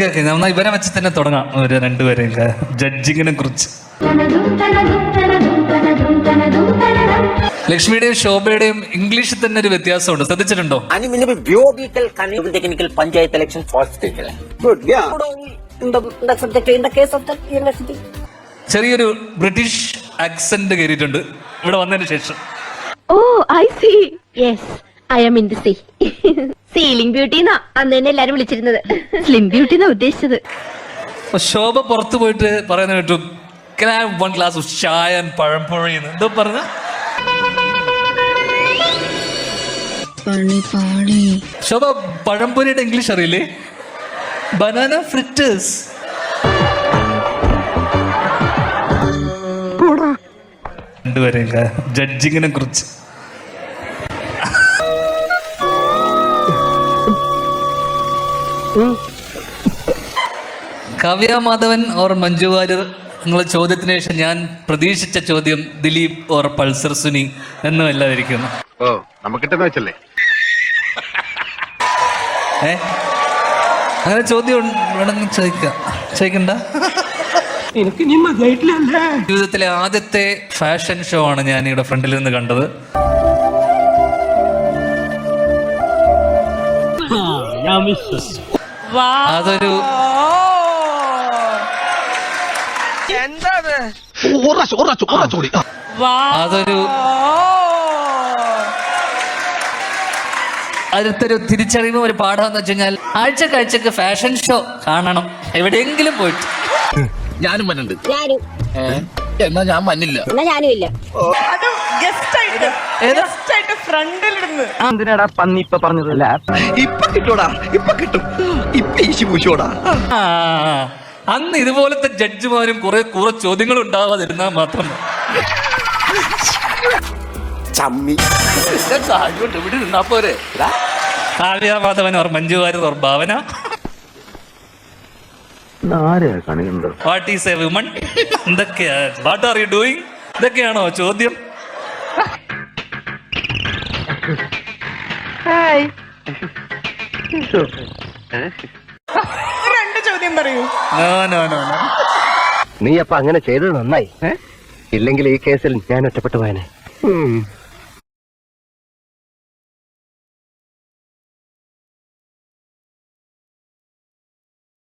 Okay നമ്മൾ ഇവരെ വെച്ച് തന്നെ തുടങ്ങാം. ഒരു രണ്ടുപേരെയും ജഡ്ജിങ്ങിനെ കുറിച്ച്. ലക്ഷ്മിയുടെയും ശോഭയുടെയും ഇംഗ്ലീഷിൽ തന്നെ ഒരു വ്യത്യാസമുണ്ട്, ശ്രദ്ധിച്ചിട്ടുണ്ടോ? പഞ്ചായത്ത് ഇലക്ഷൻ ചെറിയൊരു ബ്രിട്ടീഷ് ആക്സന്റ് കയറിയിട്ടുണ്ട് ഇവിടെ വന്നതിന് ശേഷം. Oh I see. Yes, I am in the sea. Ceiling beauty എന്നാ അന്ന് തന്നെ എല്ലാരും വിളിച്ചിരുന്നത്. സ്ലിം ബ്യൂട്ടി എന്നാ ഉദ്ദേശിച്ചത്. ശോഭ പുറത്തു പോയിട്ട് പറയുന്ന കേട്ടു, can I have one glass of chai and പഴംപൊഴി എന്ന് എന്തോ പറഞ്ഞ. ശോഭ പഴംപൊരിയുടെ ഇംഗ്ലീഷ് അറിയില്ലേ? Banana fritters. രണ്ടുപേരെയും ജഡ്ജിങ്ങിനെ കുറിച്ച്. കാവ്യ മാധവൻ ഓർ മഞ്ജു വാര്യർ? നിങ്ങളെ ചോദ്യത്തിന് ശേഷം ഞാൻ പ്രതീക്ഷിച്ച ചോദ്യം ദിലീപ് ഓർ പൾസർ സുനി എന്നുമല്ലാതിരിക്കുന്നു. അങ്ങനെ ചോദ്യം വേണമെങ്കിൽ ചോദിക്കണ്ട. ജീവിതത്തിലെ ആദ്യത്തെ ഫാഷൻ ഷോ ആണ് ഞാൻ ഇവിടെ ഫ്രണ്ടിൽ നിന്ന് കണ്ടത്. അതൊരു അടുത്തൊരു തിരിച്ചറിവ്, ഒരു പാഠമെന്ന് വെച്ച് കഴിഞ്ഞാൽ ആഴ്ചക്കാഴ്ചക്ക് ഫാഷൻ ഷോ കാണണം എവിടെയെങ്കിലും പോയിട്ട്. ഞാനും വന്നിട്ടുണ്ട്. എന്നാ ഞാൻ വന്നില്ല. എന്തിനാടാ പന്നി ഇപ്പൊ പറഞ്ഞതല്ല? ഇപ്പൊ കിട്ടൂടാ, ഇപ്പൊ കിട്ടും. ഇപ്പൊ ഈശി പൂശോടാ. അന്ന് ഇതുപോലത്തെ ജഡ്ജിമാരും കുറെ ചോദ്യങ്ങൾ ഉണ്ടാവാതിരുന്നാ മാത്രം. ഇവിടെ നിന്നാ പോരെ. Kavya Madhavan or Manju Warrier or Bhavana? What is a woman? എന്തൊക്കെയാ? What are you doing? ഇതൊക്കെയാണോ ചോദ്യം? ചോദ്യം പറയൂ. നീ അപ്പൊ അങ്ങനെ ചെയ്തത് നന്നായി. ഇല്ലെങ്കിൽ ഈ കേസിൽ ഞാൻ ഒറ്റപ്പെട്ടു പോയനെ.